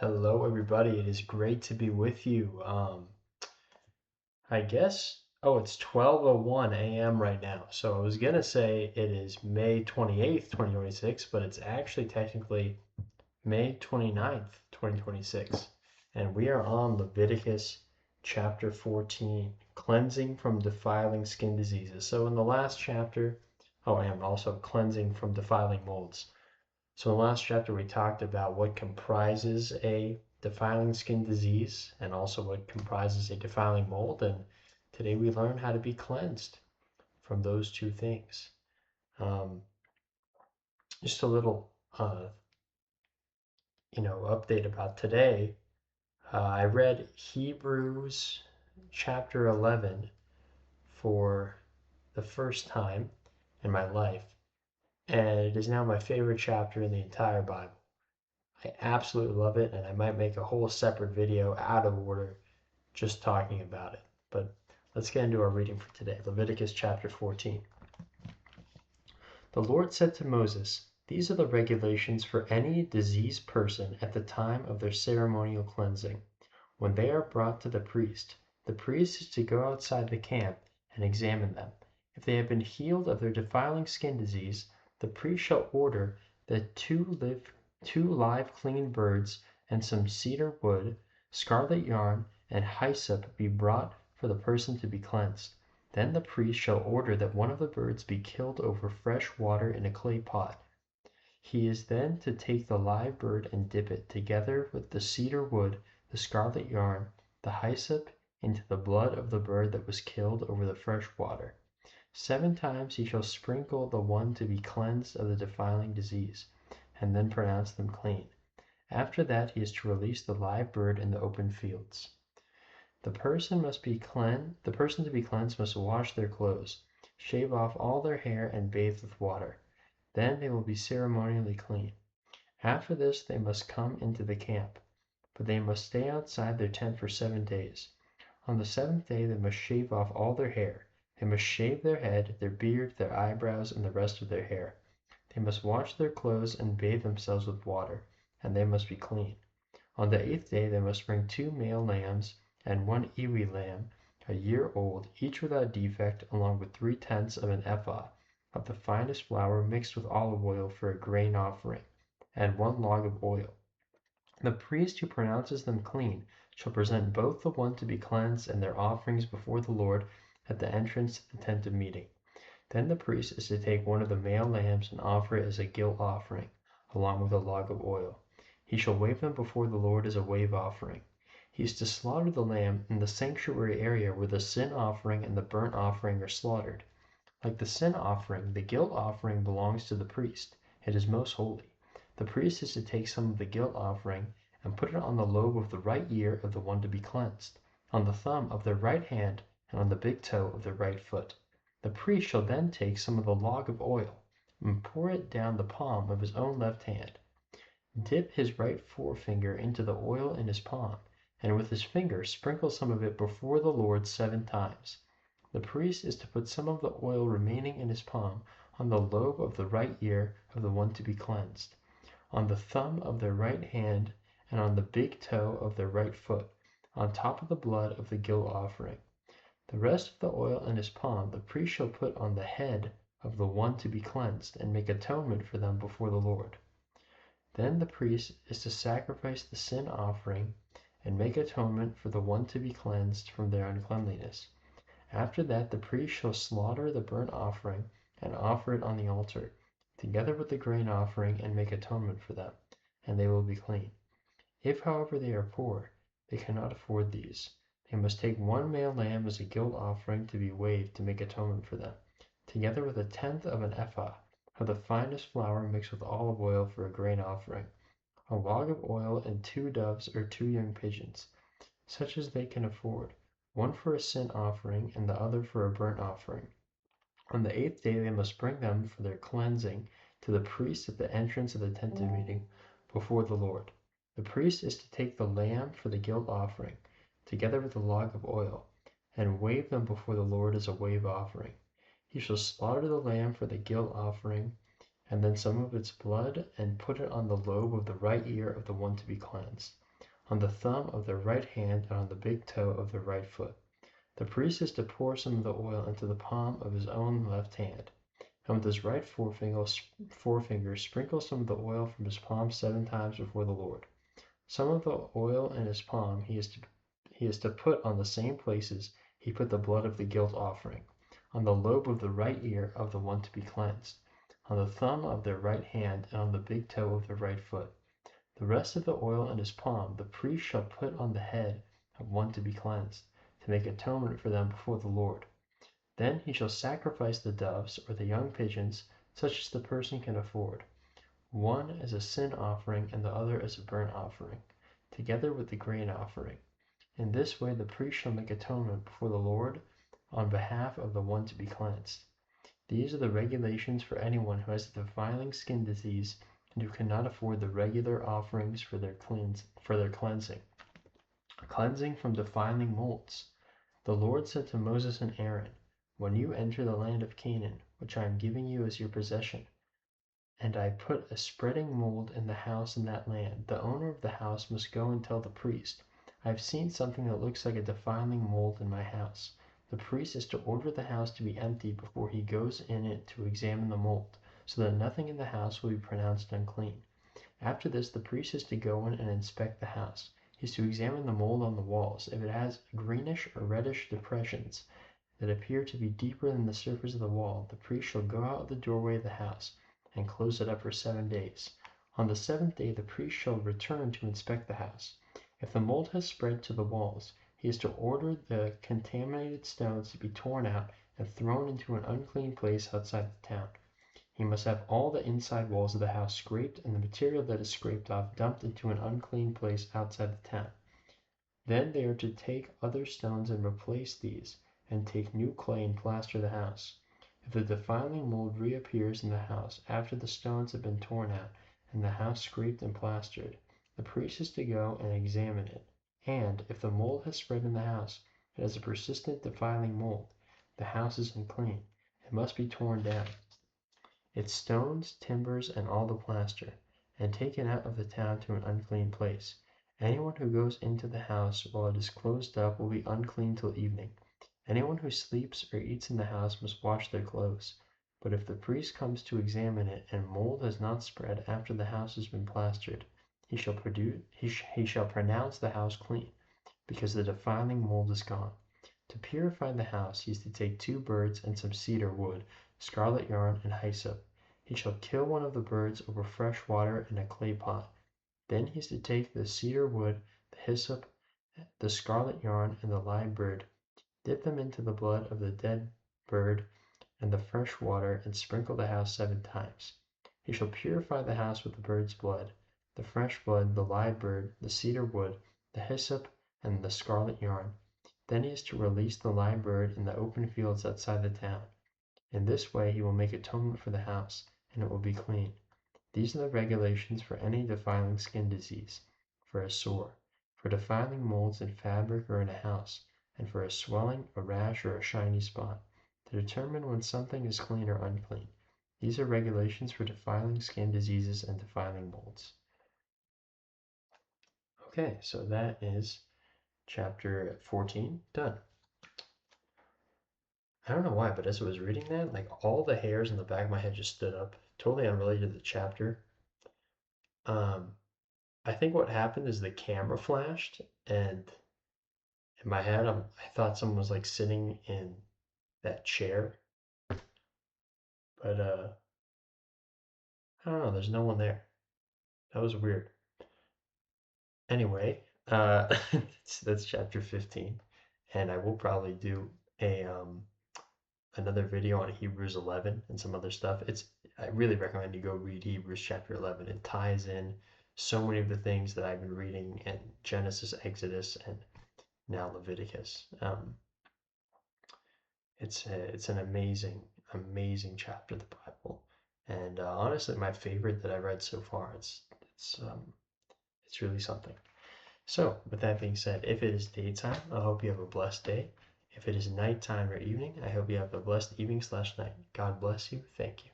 Hello, everybody. It is great to be with you. It's 12:01 a.m. right now. So I was gonna say it is May 28th, 2026, but it's actually technically May 29th, 2026. And we are on Leviticus chapter 14, cleansing from defiling skin diseases. So in the last chapter, and also cleansing from defiling molds. So in the last chapter, we talked about what comprises a defiling skin disease and also what comprises a defiling mold. And today we learn how to be cleansed from those two things. Um, just a little, update about today. I read Hebrews chapter 11 for the first time in my life, and it is now my favorite chapter in the entire Bible. I absolutely love it, and I might make a whole separate video out of order just talking about it. But let's get into our reading for today. Leviticus chapter 14. The Lord said to Moses, "These are the regulations for any diseased person at the time of their ceremonial cleansing. When they are brought to the priest is to go outside the camp and examine them. If they have been healed of their defiling skin disease, the priest shall order that two live clean birds and some cedar wood, scarlet yarn, and hyssop be brought for the person to be cleansed. Then the priest shall order that one of the birds be killed over fresh water in a clay pot. He is then to take the live bird and dip it, together with the cedar wood, the scarlet yarn, the hyssop, into the blood of the bird that was killed over the fresh water. 7 times he shall sprinkle the one to be cleansed of the defiling disease, and then pronounce them clean. After that he is to release the live bird in the open fields. The person to be cleansed must wash their clothes, shave off all their hair, and bathe with water. Then they will be ceremonially clean. After this they must come into the camp, but they must stay outside their tent for 7 days. On the 7th day they must shave off all their hair. They must shave their head, their beard, their eyebrows, and the rest of their hair. They must wash their clothes and bathe themselves with water, and they must be clean. On the 8th day they must bring 2 male lambs and 1 ewe lamb, a year old, each without defect, along with 3/10 of an ephah of the finest flour mixed with olive oil for a grain offering, and 1 log of oil. The priest who pronounces them clean shall present both the one to be cleansed and their offerings before the Lord at the entrance to the tent of meeting. Then the priest is to take one of the male lambs and offer it as a guilt offering, along with a log of oil. He shall wave them before the Lord as a wave offering. He is to slaughter the lamb in the sanctuary area where the sin offering and the burnt offering are slaughtered. Like the sin offering, the guilt offering belongs to the priest. It is most holy. The priest is to take some of the guilt offering and put it on the lobe of the right ear of the one to be cleansed, on the thumb of their right hand, and on the big toe of their right foot. The priest shall then take some of the log of oil and pour it down the palm of his own left hand. Dip his right forefinger into the oil in his palm, and with his finger sprinkle some of it before the Lord 7 times. The priest is to put some of the oil remaining in his palm on the lobe of the right ear of the one to be cleansed, on the thumb of their right hand, and on the big toe of their right foot, on top of the blood of the guilt offering. The rest of the oil in his palm the priest shall put on the head of the one to be cleansed, and make atonement for them before the Lord. Then the priest is to sacrifice the sin offering and make atonement for the one to be cleansed from their uncleanliness. After that the priest shall slaughter the burnt offering and offer it on the altar, together with the grain offering, and make atonement for them, and they will be clean. If, however, they are poor, they cannot afford these. They must take 1 male lamb as a guilt offering to be waved to make atonement for them, together with 1/10 of an ephah of the finest flour mixed with olive oil for a grain offering, a log of oil, and 2 doves or 2 young pigeons, such as they can afford, one for a sin offering and the other for a burnt offering. On the 8th day they must bring them for their cleansing to the priest at the entrance of the tent of meeting before the Lord. The priest is to take the lamb for the guilt offering, together with the log of oil, and wave them before the Lord as a wave offering. He shall slaughter the lamb for the guilt offering, and then some of its blood, and put it on the lobe of the right ear of the one to be cleansed. on the thumb of the right hand and on the big toe of the right foot. The priest is to pour some of the oil into the palm of his own left hand, and with his right forefinger sprinkle some of the oil from his palm 7 times before the Lord. Some of the oil in his palm he is to put on the same places he put the blood of the guilt offering, on the lobe of the right ear of the one to be cleansed, on the thumb of their right hand, and on the big toe of the right foot. The rest of the oil in his palm the priest shall put on the head of one to be cleansed, to make atonement for them before the Lord. Then he shall sacrifice the doves or the young pigeons, such as the person can afford, one as a sin offering and the other as a burnt offering, together with the grain offering. In this way the priest shall make atonement before the Lord on behalf of the one to be cleansed. These are the regulations for anyone who has a defiling skin disease and who cannot afford the regular offerings for their cleansing. Cleansing from defiling molds. The Lord said to Moses and Aaron, "When you enter the land of Canaan, which I am giving you as your possession, and I put a spreading mold in the house in that land, the owner of the house must go and tell the priest, I have seen something that looks like a defiling mold in my house. The priest is to order the house to be empty before he goes in it to examine the mold, so that nothing in the house will be pronounced unclean. After this, the priest is to go in and inspect the house. He is to examine the mold on the walls. If it has greenish or reddish depressions that appear to be deeper than the surface of the wall, the priest shall go out of the doorway of the house and close it up for 7 days. On the 7th day the priest shall return to inspect the house. If the mold has spread to the walls, he is to order the contaminated stones to be torn out and thrown into an unclean place outside the town. He must have all the inside walls of the house scraped and the material that is scraped off dumped into an unclean place outside the town. Then they are to take other stones and replace these, and take new clay and plaster the house. If the defiling mold reappears in the house after the stones have been torn out and the house scraped and plastered, the priest is to go and examine it. And if the mold has spread in the house, it is a persistent defiling mold. The house is unclean. It must be torn down, its stones, timbers, and all the plaster, and taken out of the town to an unclean place. Anyone who goes into the house while it is closed up will be unclean till evening. Anyone who sleeps or eats in the house must wash their clothes. But if the priest comes to examine it and mold has not spread after the house has been plastered, he shall pronounce the house clean, because the defiling mold is gone. To purify the house he is to take 2 birds and some cedar wood, scarlet yarn, and hyssop. He shall kill one of the birds over fresh water in a clay pot. Then he is to take the cedar wood, the hyssop, the scarlet yarn, and the live bird, dip them into the blood of the dead bird and the fresh water, and sprinkle the house 7 times. He shall purify the house with the bird's blood, the fresh blood, the live bird, the cedar wood, the hyssop, and the scarlet yarn. Then he is to release the live bird in the open fields outside the town. In this way he will make atonement for the house, and it will be clean. These are the regulations for any defiling skin disease, for a sore, for defiling molds in fabric or in a house, and for a swelling, a rash, or a shiny spot, to determine when something is clean or unclean. These are regulations for defiling skin diseases and defiling molds. Okay, so that is chapter 14 done. I don't know why, but as I was reading that, like all the hairs in the back of my head just stood up, totally unrelated to the chapter. I think what happened is the camera flashed, and in my head, I thought someone was like sitting in that chair, but I don't know. There's no one there. That was weird. Anyway, that's chapter 15, and I will probably do a another video on Hebrews 11 and some other stuff. I really recommend you go read Hebrews chapter 11. It ties in so many of the things that I've been reading in Genesis, Exodus, and now Leviticus. It's an amazing chapter of the Bible, and honestly, my favorite that I read so far. It's really something. So, with that being said, if it is daytime, I hope you have a blessed day. If it is nighttime or evening, I hope you have a blessed evening/night. God bless you. Thank you.